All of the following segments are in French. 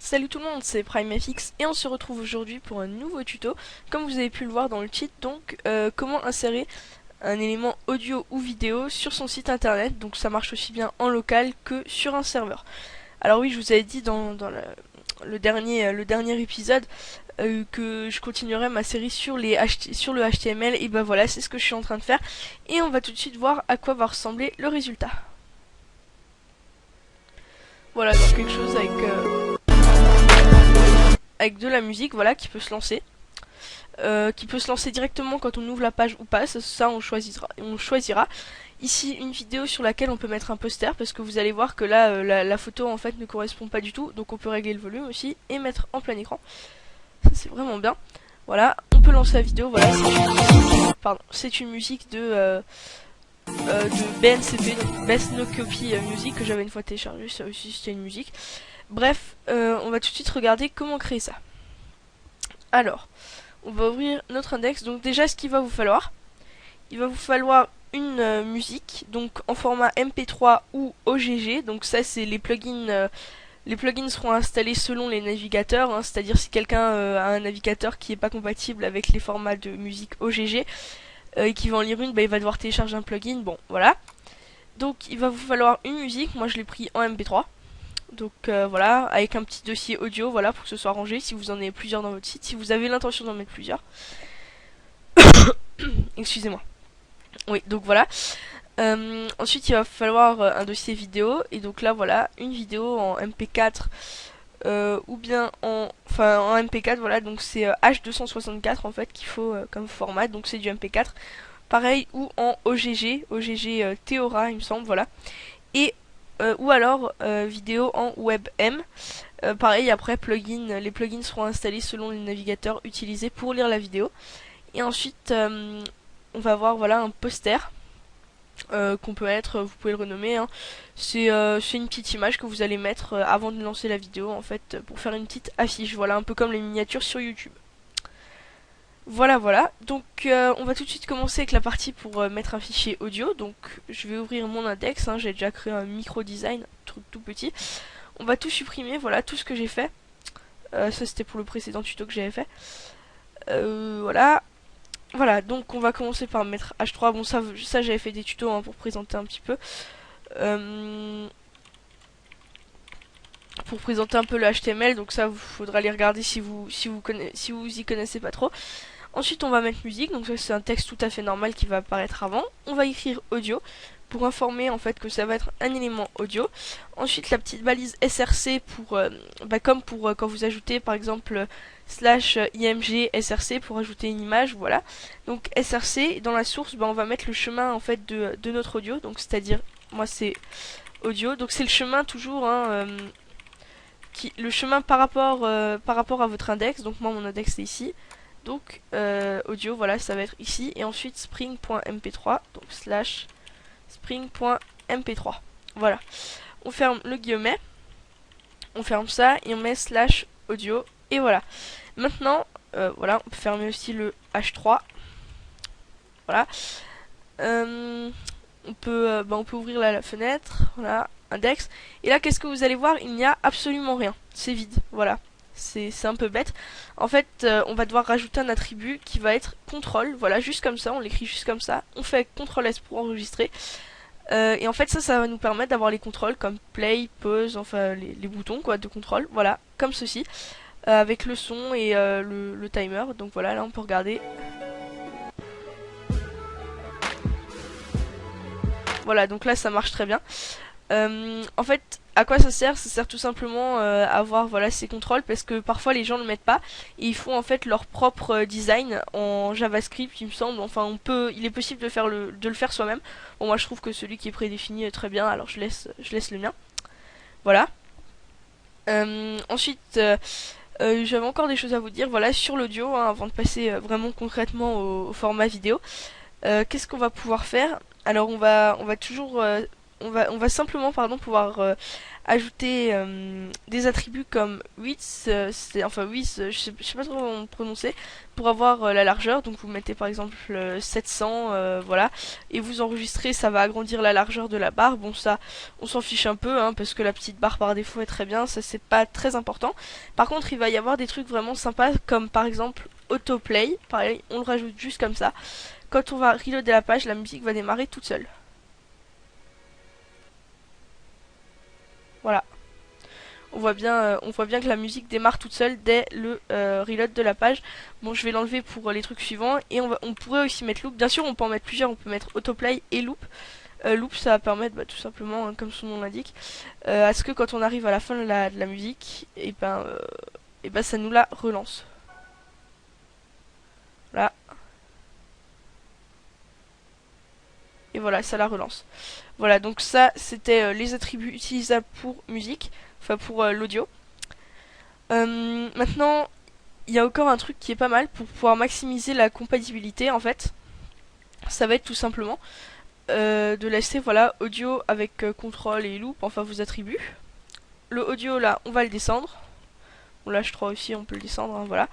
Salut tout le monde, c'est PrimeFX et on se retrouve aujourd'hui pour un nouveau tuto. Comme vous avez pu le voir dans le titre, donc comment insérer un élément audio ou vidéo sur son site internet. Donc ça marche aussi bien en local que sur un serveur. Alors oui, je vous avais dit dans le dernier épisode que je continuerai ma série sur le HTML, et ben voilà, c'est ce que je suis en train de faire. Et on va tout de suite voir à quoi va ressembler le résultat. Voilà, donc quelque chose avec de la musique, voilà, qui peut se lancer. Qui peut se lancer directement quand on ouvre la page ou pas, ça on choisira. Ici une vidéo sur laquelle on peut mettre un poster, parce que vous allez voir que là la photo en fait ne correspond pas du tout, donc on peut régler le volume aussi et mettre en plein écran. Ça c'est vraiment bien. Voilà, on peut lancer la vidéo, voilà, c'est une musique de BNCP, donc Best No Copy Music, que j'avais une fois téléchargé, ça aussi c'était une musique. Bref, on va tout de suite regarder comment créer ça. Alors, on va ouvrir notre index. Donc déjà, ce qu'il va vous falloir, il va vous falloir une musique, donc en format MP3 ou OGG. Donc ça, c'est les plugins. Les plugins seront installés selon les navigateurs, hein, c'est-à-dire si quelqu'un a un navigateur qui n'est pas compatible avec les formats de musique OGG et qui va en lire une, bah, il va devoir télécharger un plugin. Bon, voilà. Donc il va vous falloir une musique. Moi, je l'ai pris en MP3. Donc voilà, avec un petit dossier audio, voilà, pour que ce soit rangé, si vous en avez plusieurs dans votre site, si vous avez l'intention d'en mettre plusieurs. Excusez-moi. Oui, donc voilà. Ensuite, il va falloir un dossier vidéo, et donc là, voilà, une vidéo en MP4, ou bien en MP4, voilà, donc c'est H264 en fait qu'il faut comme format, donc c'est du MP4. Pareil, ou en OGG, Theora, il me semble, voilà. Et ou alors vidéo en WebM. Pareil, après les plugins seront installés selon les navigateurs utilisés pour lire la vidéo. Et ensuite, on va avoir voilà un poster qu'on peut mettre, vous pouvez le renommer. Hein. C'est une petite image que vous allez mettre avant de lancer la vidéo en fait, pour faire une petite affiche. Voilà, un peu comme les miniatures sur YouTube. Voilà, voilà. Donc on va tout de suite commencer avec la partie pour mettre un fichier audio. Donc je vais ouvrir mon index, hein. J'ai déjà créé un micro design, un truc tout petit. On va tout supprimer, voilà tout ce que j'ai fait. Ça c'était pour le précédent tuto que j'avais fait. Voilà. Voilà, donc on va commencer par mettre H3. Bon, ça j'avais fait des tutos hein, pour présenter un petit peu. Pour présenter un peu le HTML, donc ça, il faudra les regarder si vous y connaissez pas trop. Ensuite, on va mettre musique, donc ça c'est un texte tout à fait normal qui va apparaître avant. On va écrire audio pour informer en fait que ça va être un élément audio. Ensuite, la petite balise src pour comme pour quand vous ajoutez par exemple /img src pour ajouter une image, voilà. Donc src dans la source, on va mettre le chemin en fait de notre audio, donc c'est-à-dire moi c'est audio, donc c'est le chemin toujours hein, le chemin par rapport à votre index. Donc moi mon index est ici. Donc audio, voilà, ça va être ici. Et ensuite spring.mp3, donc /spring.mp3. Voilà. On ferme le guillemet. On ferme ça et on met /audio. Et voilà. Maintenant, voilà, on peut fermer aussi le H3. Voilà. On peut ouvrir la fenêtre. Voilà. Index. Et là, qu'est-ce que vous allez voir? Il n'y a absolument rien. C'est vide. Voilà. C'est un peu bête. En fait, on va devoir rajouter un attribut qui va être contrôle. Voilà, juste comme ça, on l'écrit juste comme ça. On fait CTRL S pour enregistrer. Et en fait, ça va nous permettre d'avoir les contrôles comme play, pause, enfin les boutons quoi de contrôle. Voilà, comme ceci. Avec le son et le timer. Donc voilà, là on peut regarder. Voilà, donc là ça marche très bien. En fait, à quoi ça sert? Ça sert tout simplement à avoir voilà ces contrôles, parce que parfois les gens ne le mettent pas et ils font en fait leur propre design en JavaScript, il me semble. Enfin, il est possible de le faire soi-même. Bon, moi je trouve que celui qui est prédéfini est très bien, alors je laisse le mien. Voilà. Ensuite, j'avais encore des choses à vous dire. Voilà, sur l'audio, hein, avant de passer vraiment concrètement au format vidéo. Qu'est-ce qu'on va pouvoir faire? Alors on va toujours on va simplement pouvoir ajouter des attributs comme width, enfin width, je sais pas trop comment prononcer, pour avoir la largeur. Donc vous mettez par exemple 700, voilà, et vous enregistrez, ça va agrandir la largeur de la barre. Bon, ça, on s'en fiche un peu, hein, parce que la petite barre par défaut est très bien, ça c'est pas très important. Par contre, il va y avoir des trucs vraiment sympas, comme par exemple autoplay. Pareil, on le rajoute juste comme ça. Quand on va reloader la page, la musique va démarrer toute seule. Voilà. On voit bien que la musique démarre toute seule dès le reload de la page. Bon, je vais l'enlever pour les trucs suivants. Et on pourrait aussi mettre loop. Bien sûr, on peut en mettre plusieurs. On peut mettre autoplay et loop. Loop, ça va permettre tout simplement, hein, comme son nom l'indique, à ce que quand on arrive à la fin de la musique, et ben ça nous la relance. Là. Et voilà, ça la relance. Voilà, donc ça, c'était les attributs utilisables pour musique, enfin pour l'audio. Maintenant, il y a encore un truc qui est pas mal pour pouvoir maximiser la compatibilité, en fait. Ça va être tout simplement de laisser, voilà, audio avec contrôle et loop, enfin vos attributs. Le audio, là, on va le descendre. Bon, là, je crois aussi, on peut le descendre, hein, voilà.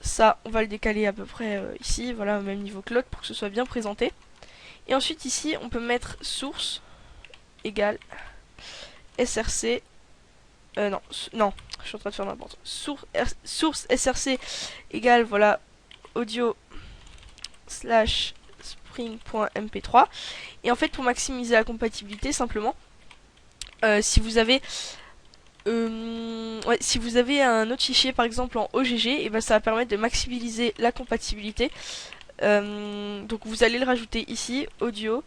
Ça, on va le décaler à peu près ici, voilà, au même niveau que l'autre pour que ce soit bien présenté. Et ensuite ici on peut mettre source égale src non, je suis en train de faire n'importe. Source src égale voilà audio slash spring.mp3. Et en fait pour maximiser la compatibilité simplement si vous avez si vous avez un autre fichier par exemple en OGG, et ben ça va permettre de maximiser la compatibilité. Donc vous allez le rajouter ici, audio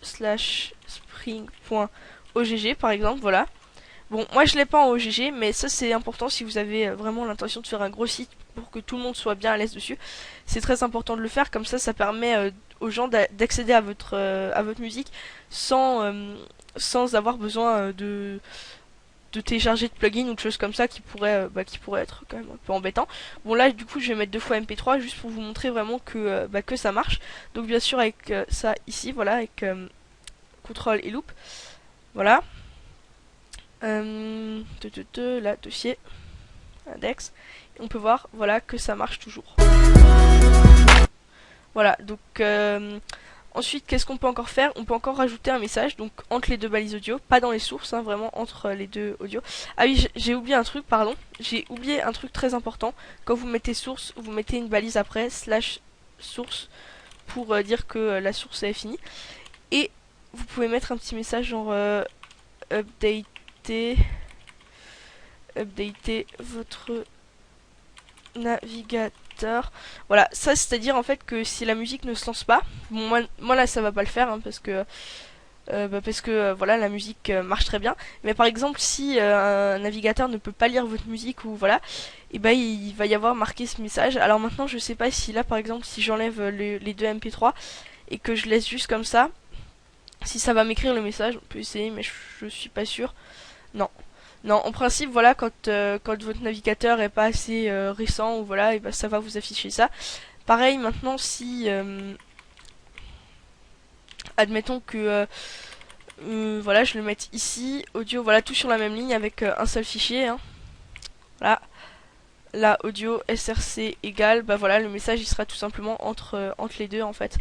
slash spring.ogg par exemple, voilà. Bon, moi je l'ai pas en OGG, mais ça c'est important si vous avez vraiment l'intention de faire un gros site pour que tout le monde soit bien à l'aise dessus. C'est très important de le faire, comme ça permet aux gens d'accéder à votre musique sans avoir besoin de télécharger de plugins ou de choses comme ça qui pourraient être quand même un peu embêtant. Bon là du coup je vais mettre 2 fois MP3 juste pour vous montrer vraiment que ça marche. Donc bien sûr avec ça ici, voilà, avec contrôle et loop. Voilà. Là, dossier, index. Et on peut voir voilà que ça marche toujours. Voilà, donc ensuite, qu'est-ce qu'on peut encore faire? On peut encore rajouter un message, donc entre les deux balises audio, pas dans les sources, hein, vraiment entre les deux audios. Ah oui, j'ai oublié un truc, pardon. J'ai oublié un truc très important. Quand vous mettez source, vous mettez une balise après, slash source, pour dire que la source est finie. Et vous pouvez mettre un petit message genre updater votre navigateur. Voilà, ça c'est à dire en fait que si la musique ne se lance pas, bon, moi là ça va pas le faire, hein, parce que voilà, la musique marche très bien. Mais par exemple si un navigateur ne peut pas lire votre musique ou voilà, et ben il va y avoir marqué ce message. Alors maintenant je sais pas si là par exemple si j'enlève les deux MP3 et que je laisse juste comme ça, si ça va m'écrire le message. On peut essayer mais je suis pas sûr. Non. Non, en principe, voilà, quand votre navigateur est pas assez récent, ou voilà, et ben ça va vous afficher ça. Pareil, maintenant, si admettons que voilà, je le mette ici, audio, voilà, tout sur la même ligne avec un seul fichier, hein. Voilà, là, audio src égale, bah voilà, le message il sera tout simplement entre les deux en fait.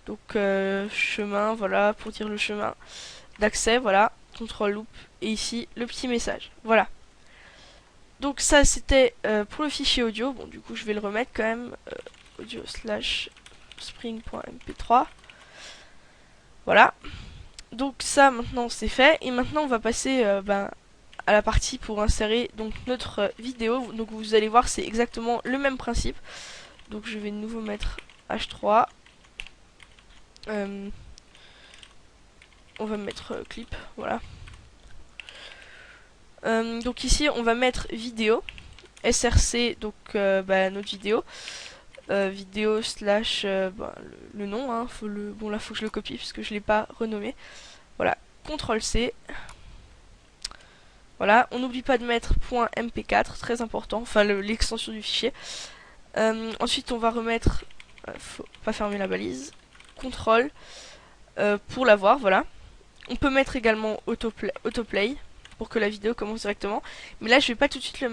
Donc chemin, voilà, pour dire le chemin d'accès, voilà, contrôle loop, et ici le petit message, voilà. Donc ça c'était pour le fichier audio. Bon du coup je vais le remettre quand même, audio slash spring.mp3. Voilà. Donc ça maintenant c'est fait. Et maintenant on va passer à la partie pour insérer donc notre vidéo. Donc vous allez voir c'est exactement le même principe. Donc je vais de nouveau mettre H3. On va mettre clip, voilà. Donc ici on va mettre vidéo, src, donc notre vidéo, vidéo slash le nom, hein, bon là faut que je le copie parce que je l'ai pas renommé. Voilà, CTRL C. Voilà, on n'oublie pas de mettre .mp4, très important, enfin l'extension du fichier. Ensuite on va remettre, faut pas fermer la balise, CTRL, pour la voir, voilà. On peut mettre également autoplay pour que la vidéo commence directement. Mais là, je vais pas tout de suite le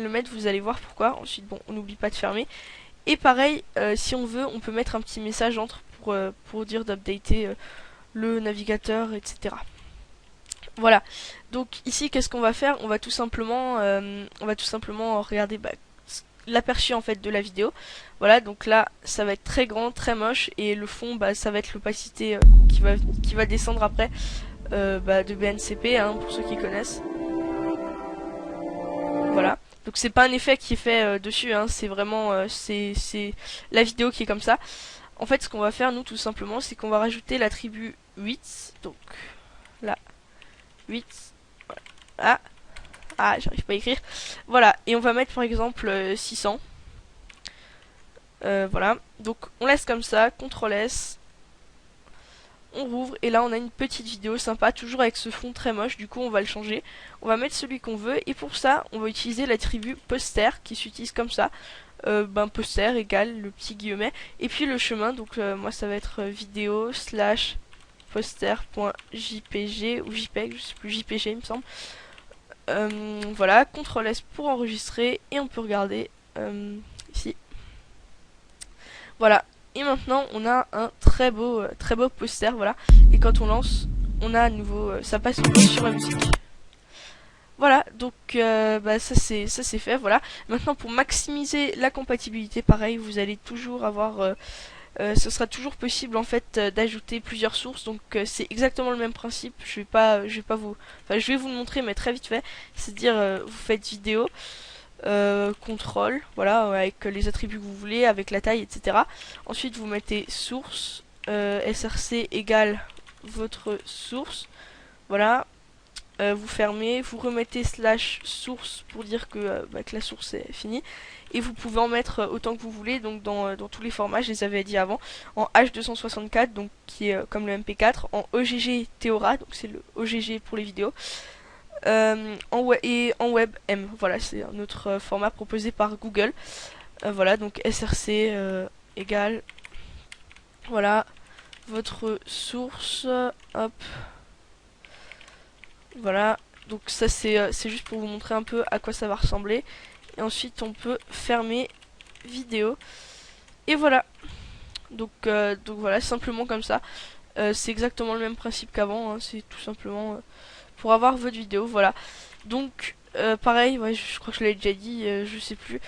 mettre, vous allez voir pourquoi. Ensuite, bon, on n'oublie pas de fermer. Et pareil, si on veut, on peut mettre un petit message entre pour dire d'updater le navigateur, etc. Voilà. Donc ici, qu'est-ce qu'on va faire? On va tout simplement regarder l'aperçu en fait de la vidéo. Voilà, donc là, ça va être très grand, très moche, et le fond, ça va être l'opacité qui va descendre après de BNCP, hein, pour ceux qui connaissent. Voilà. Donc c'est pas un effet qui est fait dessus, hein, c'est vraiment c'est la vidéo qui est comme ça. En fait, ce qu'on va faire, nous, tout simplement, c'est qu'on va rajouter l'attribut 8. Donc, là, 8. Voilà. Ah, j'arrive pas à écrire. Voilà, et on va mettre, par exemple, 600. Voilà. Donc, on laisse comme ça, CTRL S. On rouvre, et là, on a une petite vidéo sympa, toujours avec ce fond très moche. Du coup, on va le changer. On va mettre celui qu'on veut, et pour ça, on va utiliser l'attribut poster, qui s'utilise comme ça. Poster égale le petit guillemet et puis le chemin, donc moi ça va être vidéo slash poster.jpg ou jpeg, je sais plus, jpg il me semble. Voilà, CTRL S pour enregistrer et on peut regarder ici. Voilà, et maintenant on a un très beau poster, voilà, et quand on lance on a à nouveau ça passe sur la musique. Voilà, donc ça c'est fait, voilà. Maintenant pour maximiser la compatibilité, pareil, vous allez toujours avoir, ce sera toujours possible en fait d'ajouter plusieurs sources. Donc c'est exactement le même principe. Je vais pas vous, enfin je vais vous le montrer mais très vite fait. C'est-à-dire vous faites vidéo, contrôle, voilà, avec les attributs que vous voulez, avec la taille, etc. Ensuite vous mettez source, src égale votre source, voilà. Vous fermez, vous remettez slash source pour dire que la source est finie, et vous pouvez en mettre autant que vous voulez, donc dans tous les formats, je les avais dit avant, en H264, donc qui est comme le MP4, en OGG Theora, donc c'est le OGG pour les vidéos, et en WebM, voilà, c'est un autre format proposé par Google. Voilà, donc src égale, voilà, votre source, hop. Voilà, donc ça c'est juste pour vous montrer un peu à quoi ça va ressembler. Et ensuite on peut fermer vidéo. Et voilà. Donc voilà, simplement comme ça. C'est exactement le même principe qu'avant, hein, c'est tout simplement pour avoir votre vidéo, voilà. Donc pareil, ouais, je crois que je l'ai déjà dit, je sais plus.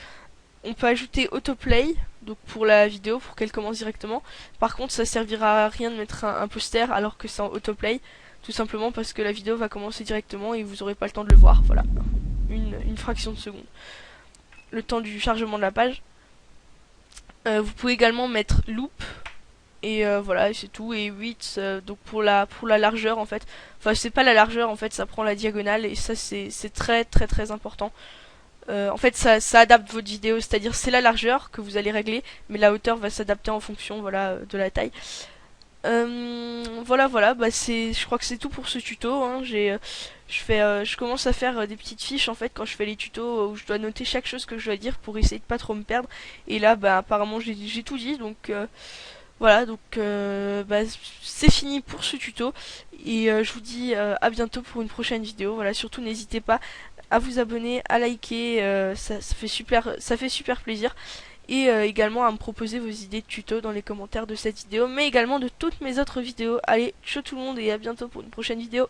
On peut ajouter autoplay, donc pour la vidéo, pour qu'elle commence directement. Par contre, ça servira à rien de mettre un poster alors que c'est en autoplay. Tout simplement parce que la vidéo va commencer directement et vous n'aurez pas le temps de le voir, voilà. Une fraction de seconde. Le temps du chargement de la page. Vous pouvez également mettre loop. Et voilà, c'est tout. Et 8, donc pour la largeur en fait. Enfin, c'est pas la largeur en fait, ça prend la diagonale. Et ça, c'est très très très important. En fait, ça adapte votre vidéo. C'est-à-dire, c'est la largeur que vous allez régler. Mais la hauteur va s'adapter en fonction, voilà, de la taille. Voilà, je crois que c'est tout pour ce tuto, hein. Je commence à faire des petites fiches en fait quand je fais les tutos où je dois noter chaque chose que je dois dire pour essayer de pas trop me perdre. Et là, apparemment j'ai tout dit, donc voilà, donc c'est fini pour ce tuto et je vous dis à bientôt pour une prochaine vidéo. Voilà, surtout n'hésitez pas à vous abonner, à liker, ça fait super plaisir. Et également à me proposer vos idées de tuto dans les commentaires de cette vidéo, mais également de toutes mes autres vidéos. Allez, ciao tout le monde et à bientôt pour une prochaine vidéo.